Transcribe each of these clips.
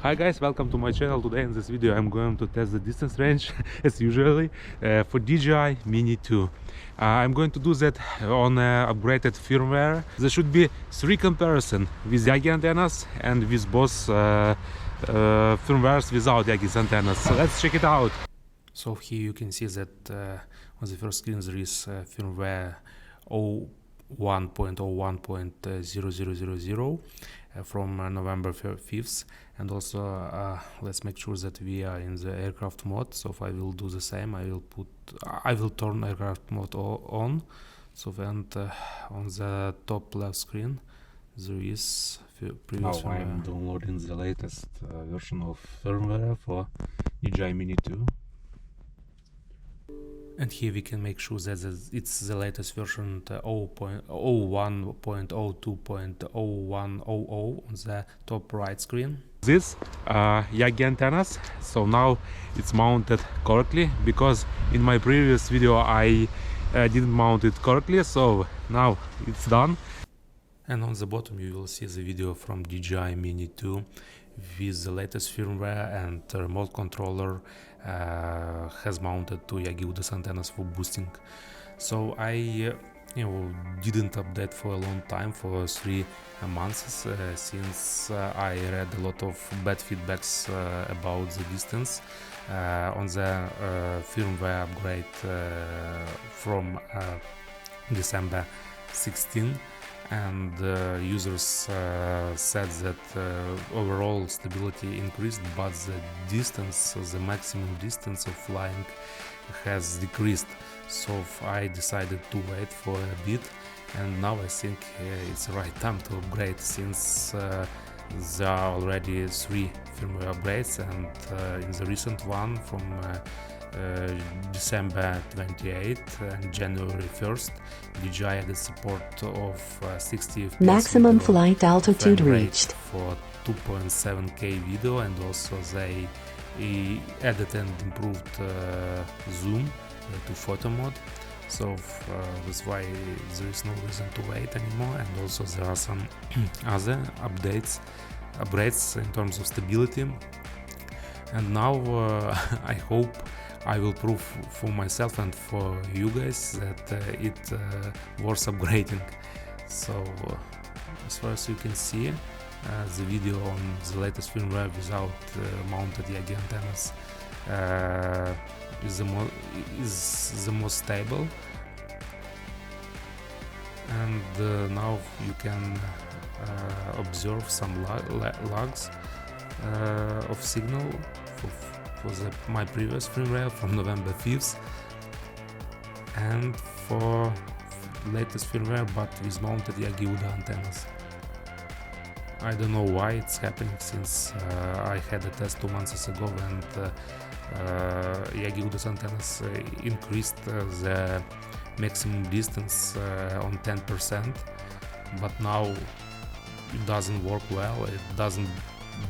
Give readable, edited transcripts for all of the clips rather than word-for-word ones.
Hi guys, welcome to my channel. Today in this video I'm going to test the distance range as usually for DJI Mini 2. I'm going to do that on upgraded firmware. There should be 3 comparison with Yagi antennas and with both firmwares without Yagi's antennas. So let's check it out. So here you can see that on the first screen there is firmware 01.01.0000 from November 5th, and also let's make sure that we are in the aircraft mode. So if I will do the same, I will turn aircraft mode on. So and on the top left screen there is previous now I'm downloading the latest version of firmware for DJI Mini 2. And here we can make sure that it's the latest version 01.02.0100 on the top right screen. This Yagi antennas, so now it's mounted correctly, because in my previous video I didn't mount it correctly, so now it's done. And on the bottom you will see the video from DJI Mini 2 with the latest firmware, and the remote controller has mounted to Yagi-Uda antennas for boosting. So I didn't update for a long time, for 3 months, since I read a lot of bad feedbacks about the distance on the firmware upgrade from December 16. And users said that overall stability increased, but the distance, the maximum distance of flying has decreased. So I decided to wait for a bit, and now I think it's the right time to upgrade, since there are already 3 firmware upgrades, and in the recent one from December 28th and January 1st, DJI added support of 60 FPS maximum flight altitude reached for 2.7K video, and also they added and improved zoom to photo mode. So that's why there is no reason to wait anymore, and also there are some other upgrades in terms of stability. And now I hope I will prove for myself and for you guys that it worth upgrading. So as far as you can see, the video on the latest firmware without mounted Yagi antennas is the most stable. And now you can observe some lags of signal for my previous firmware from November 5th, and for latest firmware but with mounted Yagi-Uda antennas. I don't know why it's happening, since I had a test 2 months ago, and Yagi-Uda antennas increased the maximum distance on 10%, but now it doesn't work well, it doesn't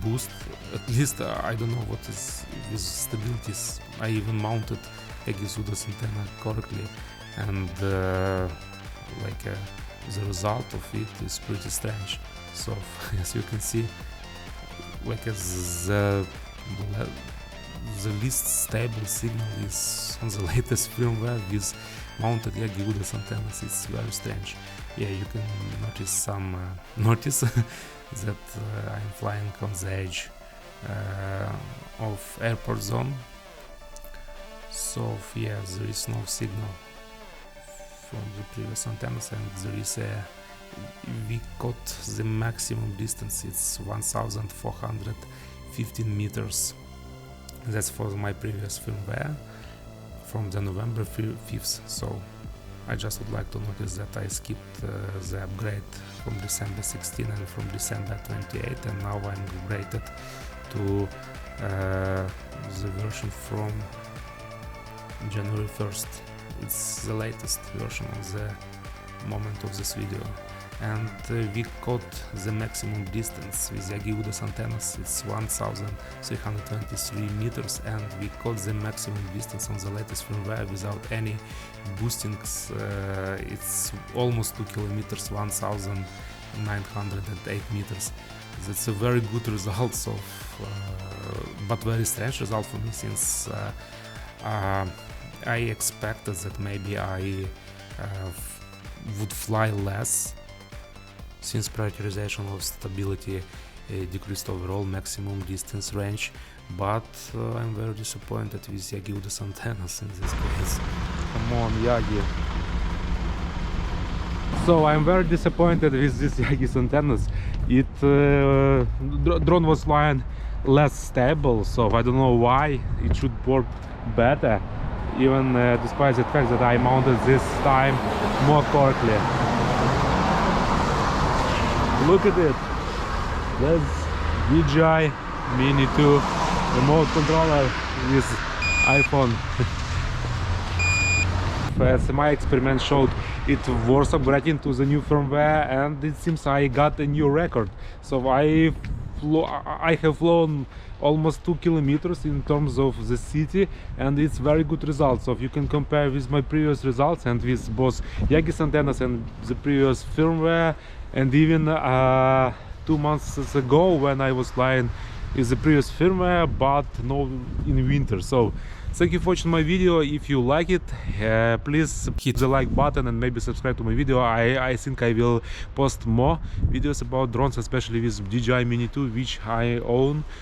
boost. At least I don't know what is with stabilities. I even mounted Yagi-Uda antenna correctly, and the result of it is pretty strange. So as you can see, the least stable signal is on the latest firmware with mounted Yagi-Uda antennas. It's very strange. Yeah, you can notice some that I'm flying on the edge of airport zone. So yeah, there is no signal from the previous antennas, and we got the maximum distance. It's 1,415 meters. That's for my previous firmware from the November 5th. So I just would like to notice that I skipped the upgrade from December 16 and from December 28, and now I'm upgraded to the version from January 1st. It's the latest version at the moment of this video. And we got the maximum distance with Yagi-Uda antennas. It's 1,323 meters, and we got the maximum distance on the latest firmware without any boostings. It's almost 2 kilometers, 1,908 meters. That's a very good result. So but very strange result for me, since I expected that maybe I would fly less, since prioritization of stability decreased overall maximum distance range, but I'm very disappointed with Yagi-Uda's antennas in this case. Come on, Yagi. So I'm very disappointed with this Yagi's antennas. It drone was flying less stable, so I don't know why. It should work better, even despite the fact that I mounted this time more correctly. Look at it. That's DJI Mini 2 remote controller with iPhone. As my experiment showed, it was upgrading to the new firmware, and it seems I got a new record. So I have flown almost 2 kilometers in terms of the city, and it's very good results. So if you can compare with my previous results and with both Yagi's antennas and the previous firmware, and even 2 months ago when I was flying with the previous firmware, but no in winter. So thank you for watching my video. If you like it, please hit the like button and maybe subscribe to my video. I think I will post more videos about drones, especially with DJI Mini 2, which I own.